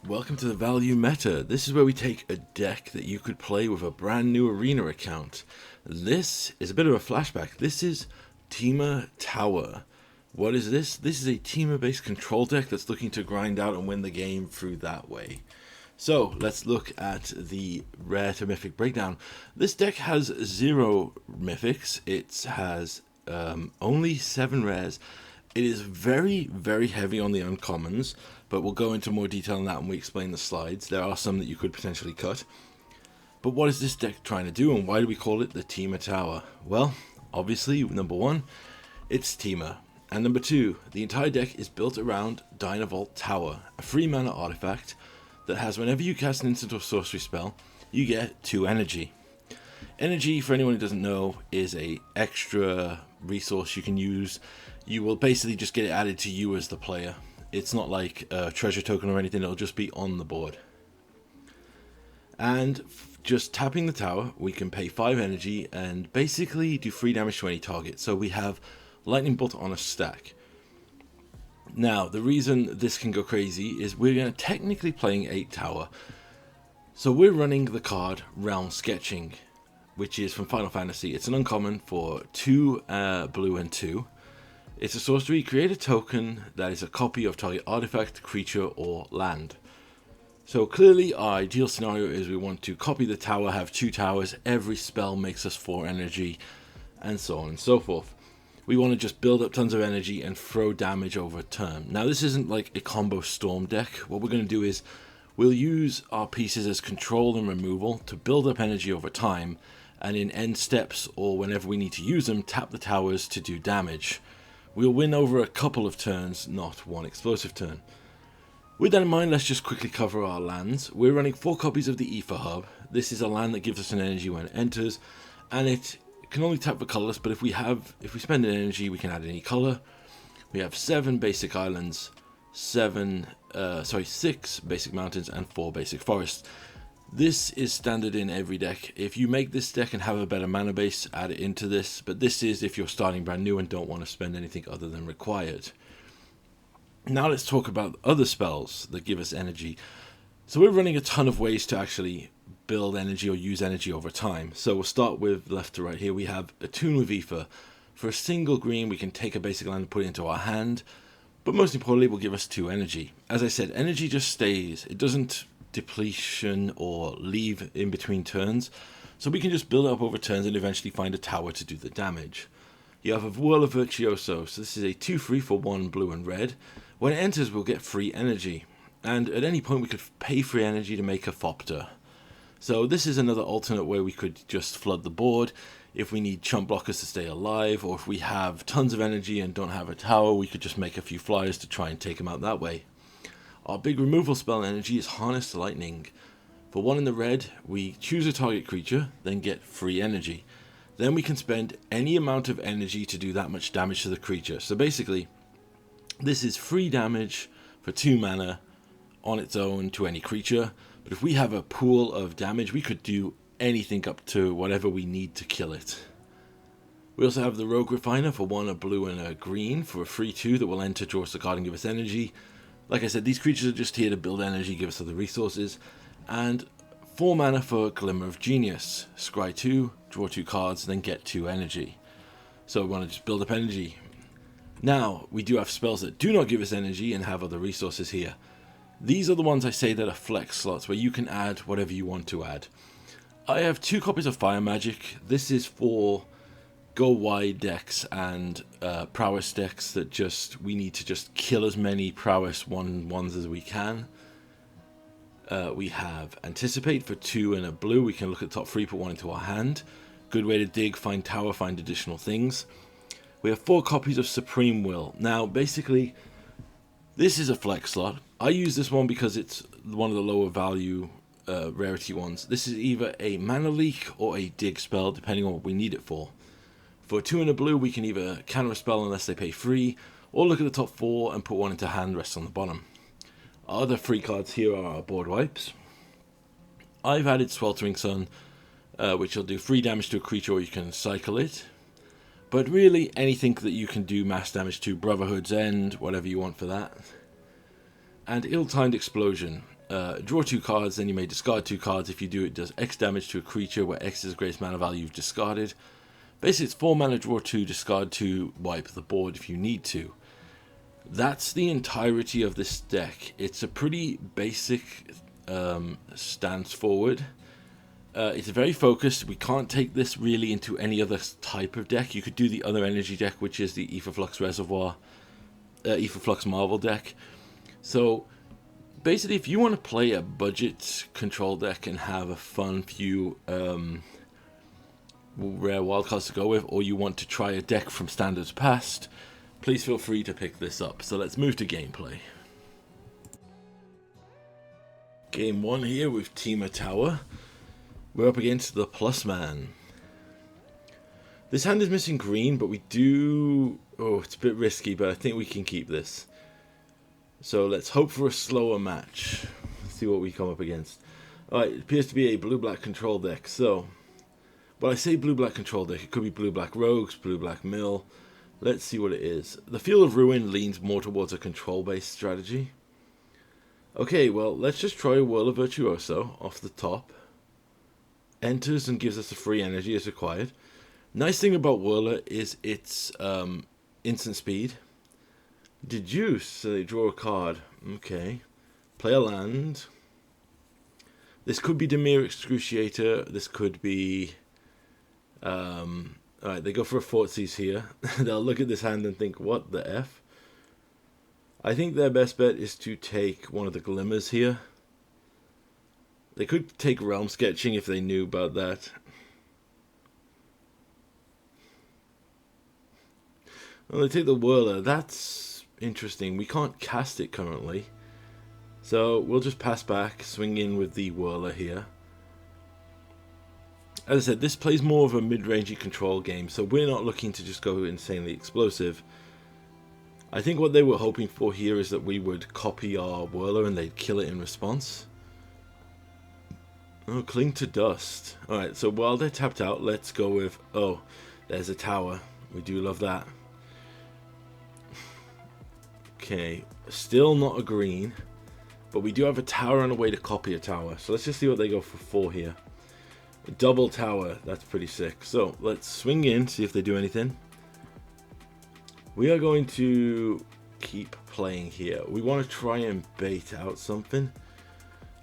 Welcome to the Value Meta. This is where we take a deck that you could play with a brand new arena account. This is a bit of a flashback. This is Temur Tower. What is this? This is a Temur based control deck that's looking to grind out and win the game through that way. So let's look at the rare to mythic breakdown. This deck has 0 mythics. It has only 7 rares. It is very, very heavy on the uncommons, but we'll go into more detail on that when we explain the slides. There are some that you could potentially cut. But what is this deck trying to do, and why do we call it the Temur Tower? Well, obviously, number 1, it's Temur. And number 2, the entire deck is built around Dynavolt Tower, a free mana artifact that has, whenever you cast an instant or sorcery spell, you get 2 energy. Energy, for anyone who doesn't know, is a extra resource you can use. You will basically just get it added to you as the player. It's not like a treasure token or anything, it'll just be on the board. And just tapping the tower, we can pay 5 energy and basically do 3 damage to any target. So we have Lightning Bolt on a stack. Now, the reason this can go crazy is we're going to technically playing 8 tower. So we're running the card Realm Sketching, which is from Final Fantasy. It's an uncommon for 2 blue and 2. It's a sorcery. Create a token that is a copy of target artifact, creature, or land. So clearly our ideal scenario is we want to copy the tower, have 2 towers, every spell makes us 4 energy, and so on and so forth. We want to just build up tons of energy and throw damage over a turn. Now this isn't like a combo storm deck. What we're going to do is we'll use our pieces as control and removal to build up energy over time, and in end steps or whenever we need to use them, tap the towers to do damage. We'll win over a couple of turns, not one explosive turn. With that in mind, let's just quickly cover our lands. We're running 4 copies of the Ether Hub. This is a land that gives us an energy when it enters, and it can only tap for colorless, but if we spend an energy, we can add any color. We have 7 basic islands, 6 basic mountains, and 4 basic forests. This is standard in every deck. If you make this deck and have a better mana base, add it into this, but this is if you're starting brand new and don't want to spend anything other than required. Now let's talk about other spells that give us energy. So we're running a ton of ways to actually build energy or use energy over time. So we'll start with left to right here. We have Attune with Ether. For a single green, we can take a basic land and put it into our hand, but most importantly, it will give us 2 energy. As I said, energy just stays. It doesn't depletion or leave in between turns, so we can just build it up over turns and eventually find a tower to do the damage. You have a Whirl of Virtuoso, so this is a 2/3 for 1 blue and red. When it enters, we'll get free energy, and at any point we could pay free energy to make a Thopter. So this is another alternate way we could just flood the board if we need chump blockers to stay alive, or if we have tons of energy and don't have a tower, we could just make a few flyers to try and take them out that way. Our big removal spell energy is Harness Lightning. For 1 in the red, we choose a target creature, then get free energy. Then we can spend any amount of energy to do that much damage to the creature. So basically, this is free damage for 2 mana on its own to any creature. But if we have a pool of damage, we could do anything up to whatever we need to kill it. We also have the Rogue Refiner for 1 a blue and a green for a free 2 that will enter, draw us a card and give us energy. Like I said, these creatures are just here to build energy, give us other resources. And 4 mana for Glimmer of Genius. Scry 2, draw 2 cards, then get 2 energy. So we want to just build up energy. Now, we do have spells that do not give us energy and have other resources here. These are the ones I say that are flex slots, where you can add whatever you want to add. I have 2 copies of Fire Magic. This is for go wide decks and prowess decks that we need to just kill as many prowess 1/1s as we can. We have Anticipate for 2 and a blue. We can look at the top 3, put 1 into our hand. Good way to dig, find tower, find additional things. We have 4 copies of Supreme Will. Now basically, this is a flex slot. I use this one because it's one of the lower value rarity ones. This is either a mana leak or a dig spell, depending on what we need it for. For 2 and a blue, we can either counter a spell unless they pay free, or look at the top 4 and put 1 into hand, rest on the bottom. Our other free cards here are our board wipes. I've added Sweltering Sun, which will do free damage to a creature, or you can cycle it. But really, anything that you can do mass damage to, Brotherhood's End, whatever you want for that. And Ill-Timed Explosion. draw 2 cards, then you may discard 2 cards. If you do, it does X damage to a creature where X is the greatest mana value you've discarded. Basically, it's 4 mana, draw 2, discard 2, wipe the board if you need to. That's the entirety of this deck. It's a pretty basic stance forward. It's very focused. We can't take this really into any other type of deck. You could do the other energy deck, which is the Aetherflux Reservoir, Aetherflux Marvel deck. So basically, if you want to play a budget control deck and have a fun few rare wildcards to go with, or you want to try a deck from Standards Past, please feel free to pick this up. So let's move to gameplay. Game 1 here with Temur Tower. We're up against the Plus Man. This hand is missing green, but we do... Oh, it's a bit risky, but I think we can keep this. So let's hope for a slower match. Let's see what we come up against. Alright, it appears to be a blue-black control deck. So, when I say blue-black control deck, it could be blue-black Rogues, blue-black Mill. Let's see what it is. The Field of Ruin leans more towards a control-based strategy. Okay, well, let's just try a Whirler Virtuoso off the top. Enters and gives us a free energy as required. Nice thing about Whirler is its instant speed. Deduce, so they draw a card. Okay. Play a land. This could be Temur Excruciator. This could be... Alright, they go for a Thoughtseize here. They'll look at this hand and think, what the F? I think their best bet is to take one of the Glimmers here. They could take Realm Sketching if they knew about that. Well, they take the Whirler. That's interesting. We can't cast it currently. So we'll just pass back, swing in with the Whirler here. As I said, this plays more of a mid-rangey control game, so we're not looking to just go insanely explosive. I think what they were hoping for here is that we would copy our Whirler and they'd kill it in response. Oh, Cling to Dust. Alright, so while they're tapped out, let's go with... Oh, there's a tower. We do love that. Okay, still not a green. But we do have a tower and a way to copy a tower. So let's just see what they go for 4 here. A double tower, that's pretty sick. So let's swing in, see if they do anything. We are going to keep playing here. We want to try and bait out something.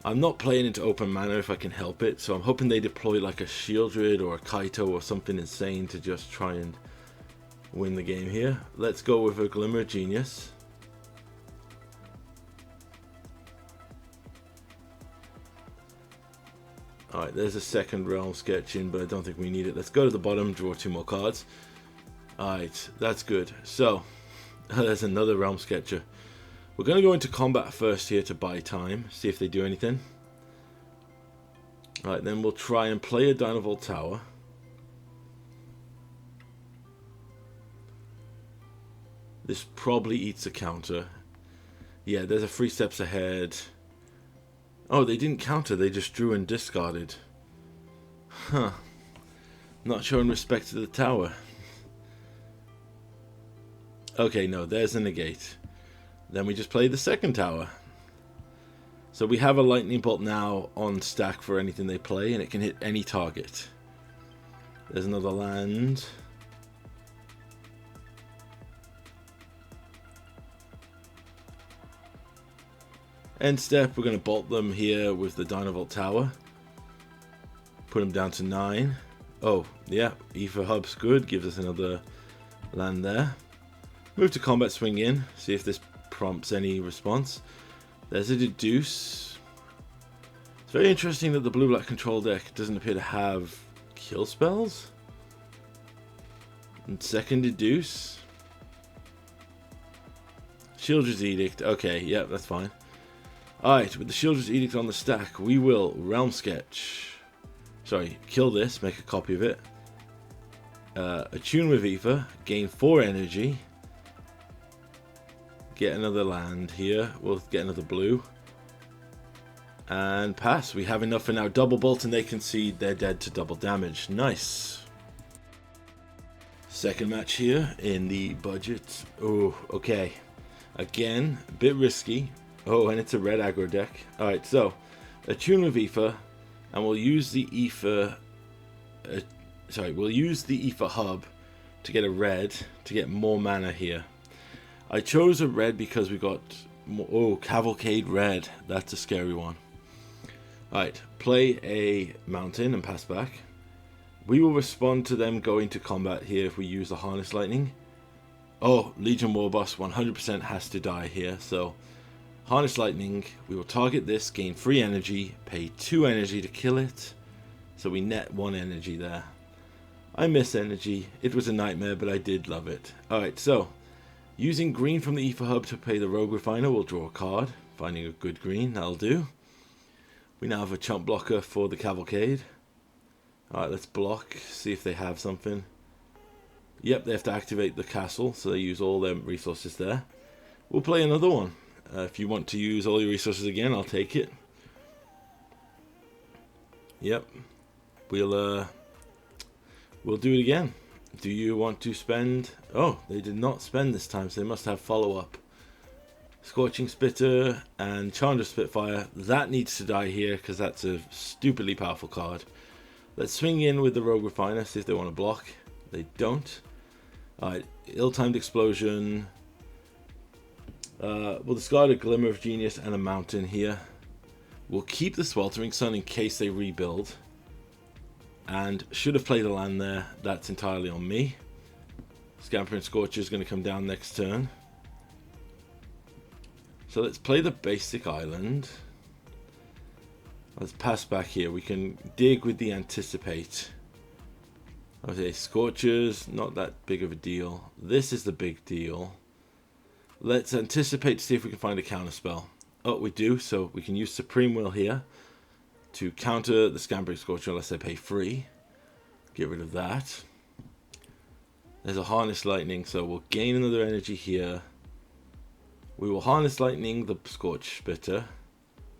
I'm not playing into open mana if I can help it, so I'm hoping they deploy like a Shieldred or a Kaito or something insane to just try and win the game here. Let's go with a Glimmer Genius. Alright, there's a second Realm Sketching, but I don't think we need it. Let's go to the bottom, draw 2 more cards. Alright, that's good. So, there's another Realm Sketcher. We're going to go into combat first here to buy time, see if they do anything. Alright, then we'll try and play a Dynavolt Tower. This probably eats a counter. Yeah, there's a 3 steps ahead. Oh, they didn't counter, they just drew and discarded. Huh. Not showing respect to the tower. Okay, no, there's a negate. Then we just play the second tower. So we have a Lightning Bolt now on stack for anything they play, and it can hit any target. There's another land. End step, we're going to bolt them here with the Dynavolt Tower. Put them down to 9. Oh, yeah, Aether Hub's good, gives us another land there. Move to combat, swing in, see if this prompts any response. There's a Deduce. It's very interesting that the blue-black control deck doesn't appear to have kill spells. And second Deduce. Shieldred's Edict. Okay, yeah, that's fine. Alright, with the Shieldred's Edict on the stack, we will Realm Sketch. Sorry, kill this, make a copy of it. Attune with Aether, gain 4 energy. Get another land here. We'll get another blue. And pass. We have enough for now. Double bolt and they concede. They're dead to double damage. Nice. Second match here in the budget. Oh, okay. Again, a bit risky. Oh, and it's a red aggro deck. Alright, so attune with Ether, and we'll use the Ether. We'll use the Ether hub to get a red to get more mana here. I chose a red because we got more. Oh, Cavalcade red. That's a scary one. Alright, play a mountain and pass back. We will respond to them going to combat here if we use the Harness Lightning. Oh, Legion Warboss 100% has to die here, so Harness Lightning, we will target this, gain 3 energy, pay 2 energy to kill it, so we net 1 energy there. I miss energy, it was a nightmare, but I did love it. Alright, so, using green from the Ether Hub to pay the Rogue Refiner, we'll draw a card, finding a good green, that'll do. We now have a chump blocker for the Cavalcade. Alright, let's block, see if they have something. Yep, they have to activate the castle, so they use all their resources there. We'll play another one. If you want to use all your resources again, I'll take it. Yep. We'll do it again. Do you want to spend... Oh, they did not spend this time, so they must have follow-up. Scorching Spitter and Chandra Spitfire. That needs to die here, because that's a stupidly powerful card. Let's swing in with the Rogue Refiner, see if they want to block. They don't. Alright, Ill-Timed Explosion. We'll discard a Glimmer of Genius and a Mountain here. We'll keep the Sweltering Sun in case they rebuild. And should have played a land there. That's entirely on me. Scampering Scorcher is going to come down next turn. So let's play the basic island. Let's pass back here. We can dig with the Anticipate. Okay, Scorchers, not that big of a deal. This is the big deal. Let's Anticipate to see if we can find a counter spell. Oh, we do, so we can use Supreme Will here to counter the Scampering Scorcher unless they pay 3. Get rid of that. There's a Harness Lightning, so we'll gain another energy here. We will Harness Lightning the Scorch Spitter,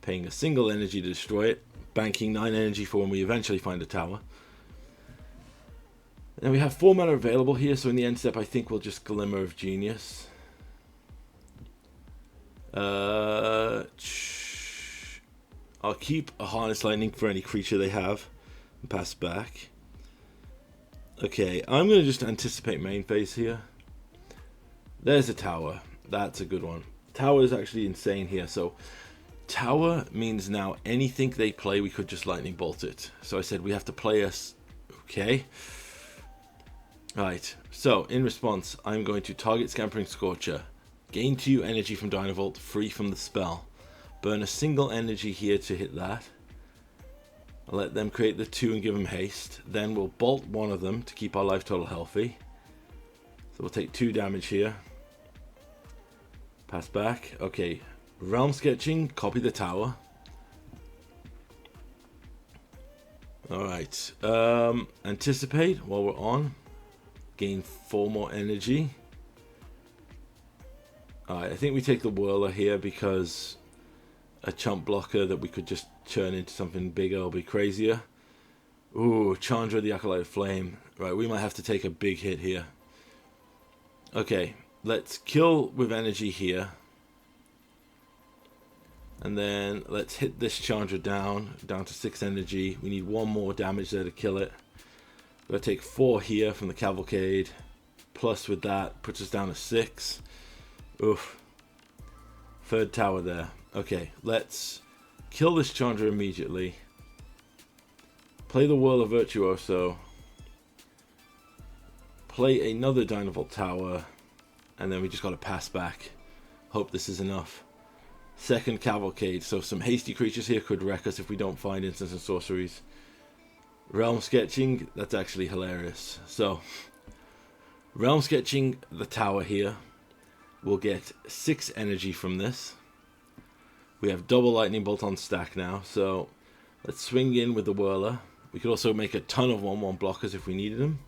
paying a single energy to destroy it, banking 9 energy for when we eventually find a tower. And we have 4 mana available here, so in the end step I think we'll just Glimmer of Genius. I'll keep a Harness Lightning for any creature they have and pass back. Okay, I'm going to just Anticipate main phase here. There's a tower. That's a good one. Tower is actually insane here. So tower means now anything they play, we could just Lightning Bolt it. So I said we have to play us. Okay. Right. So in response, I'm going to target Scampering Scorcher. Gain 2 energy from Dynavolt, free from the spell. Burn a single energy here to hit that. I'll let them create the 2 and give them haste. Then we'll bolt one of them to keep our life total healthy. So we'll take 2 damage here. Pass back. Okay. Realm Sketching, copy the tower. Alright. Anticipate while we're on. Gain 4 more energy. Alright, I think we take the Whirler here because a chump blocker that we could just turn into something bigger or be crazier. Ooh, Chandra the Acolyte of Flame. Right, we might have to take a big hit here. Okay, let's kill with energy here. And then let's hit this Chandra down to 6 energy. We need 1 more damage there to kill it. We're going to take 4 here from the Cavalcade. Plus with that, puts us down to 6. Oof. 3rd tower there. Okay, let's kill this Chandra immediately. Play the Whirl of Virtuoso. Play another Dynavolt tower. And then we just got to pass back. Hope this is enough. 2nd Cavalcade. So some hasty creatures here could wreck us if we don't find instants and sorceries. Realm Sketching, that's actually hilarious. So, Realm Sketching the tower here. We'll get 6 energy from this. We have double Lightning Bolt on stack now, so let's swing in with the Whirler. We could also make a ton of 1/1 blockers if we needed them.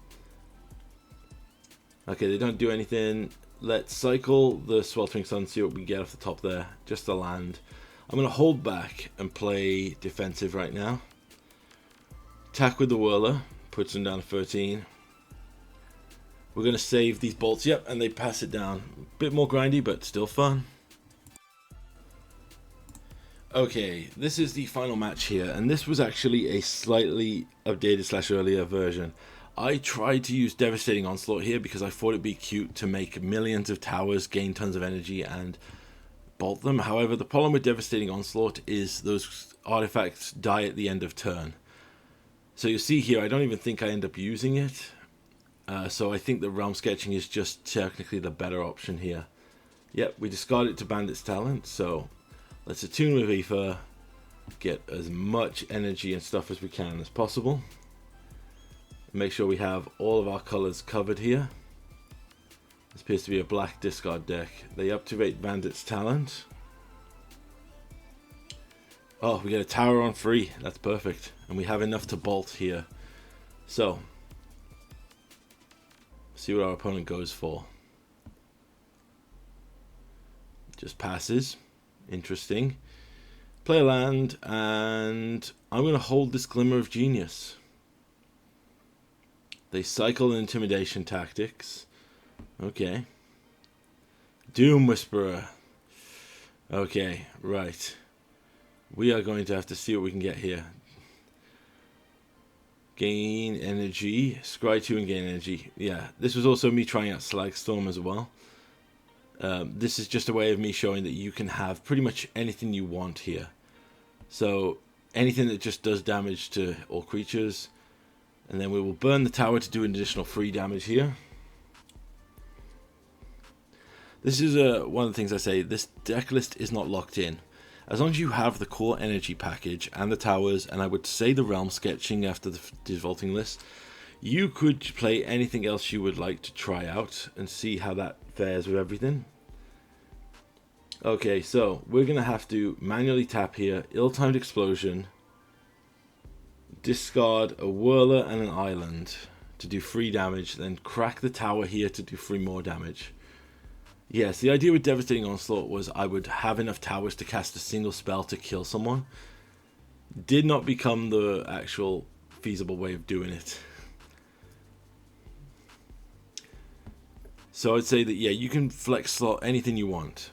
Okay, they don't do anything. Let's cycle the Sweltering Sun, see what we get off the top there. Just a land. I'm going to hold back and play defensive right now. Attack with the Whirler, puts them down to 13. We're going to save these bolts, yep, and they pass it down. A bit more grindy, but still fun. Okay, this is the final match here, and this was actually a slightly updated slash earlier version. I tried to use Devastating Onslaught here because I thought it'd be cute to make millions of towers, gain tons of energy, and bolt them. However, the problem with Devastating Onslaught is those artifacts die at the end of turn. So you see here, I don't even think I end up using it. So I think the Realm Sketching is just technically the better option here. Yep, we discard it to Bandit's Talent, so let's attune with Aether, get as much energy and stuff as we can as possible. Make sure we have all of our colors covered here. This appears to be a black discard deck. They activate Bandit's Talent. Oh, we get a tower on free. That's perfect. And we have enough to bolt here. So, see what our opponent goes for. Just passes. Interesting. Play a land, and I'm going to hold this Glimmer of Genius. They cycle intimidation tactics. Okay. Doom Whisperer. Okay, right. We are going to have to see what we can get here. Gain energy. Scry 2 and gain energy. Yeah, this was also me trying out Slagstorm as well. This is just a way of me showing that you can have pretty much anything you want here. So, anything that just does damage to all creatures. And then we will burn the tower to do an additional free damage here. This is one of the things I say, this deck list is not locked in. As long as you have the core energy package and the towers, and I would say the realm sketching after the defaulting list, you could play anything else you would like to try out and see how that fares with everything. Okay, so we're going to have to manually tap here, Ill-Timed Explosion, discard a Whirler and an Island to do 3 damage, then crack the tower here to do 3 more damage. Yes, the idea with Devastating Onslaught was I would have enough towers to cast a single spell to kill someone. Did not become the actual feasible way of doing it. So I'd say that, yeah, you can flex slot anything you want.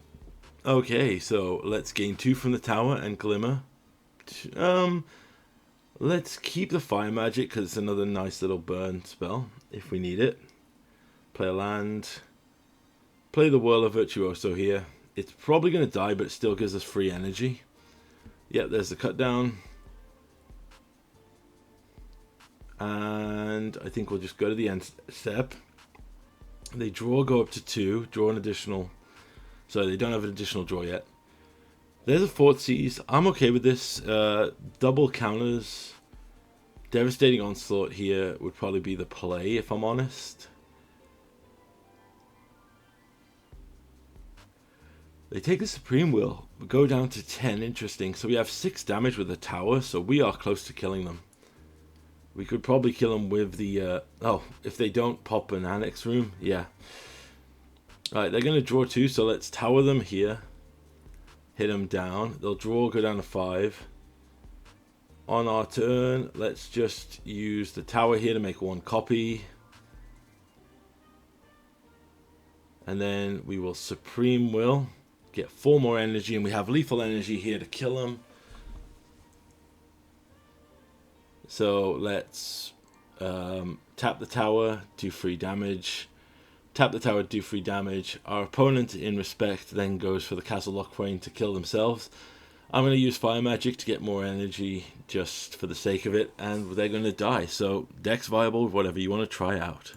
Okay, so let's gain 2 from the tower and Glimmer. Let's keep the Fire Magic because it's another nice little burn spell if we need it. Play a land. Play the Whirler Virtuoso here. It's probably going to die, but it still gives us free energy. Yep, there's the cut down. And I think we'll just go to the end step. They draw, go up to 2, draw an additional. So they don't have an additional draw yet. There's a Fort Seize. I'm okay with this. Double counters. Devastating Onslaught here would probably be the play, if I'm honest. They take the Supreme Will. We go down to 10. Interesting. So we have 6 damage with the tower, so we are close to killing them. We could probably kill them with the... oh, if they don't pop an Annex Room. Yeah. Alright, they're going to draw 2, so let's tower them here. Hit them down. They'll draw, go down to 5. On our turn, let's just use the tower here to make 1 copy. And then we will Supreme Will. Get 4 more energy, and we have lethal energy here to kill them. So let's tap the tower, do 3 damage. Tap the tower, do 3 damage. Our opponent, in respect, then goes for the Castle Lockwain to kill themselves. I'm going to use Fire Magic to get more energy just for the sake of it, and they're going to die. So deck's viable, whatever you want to try out.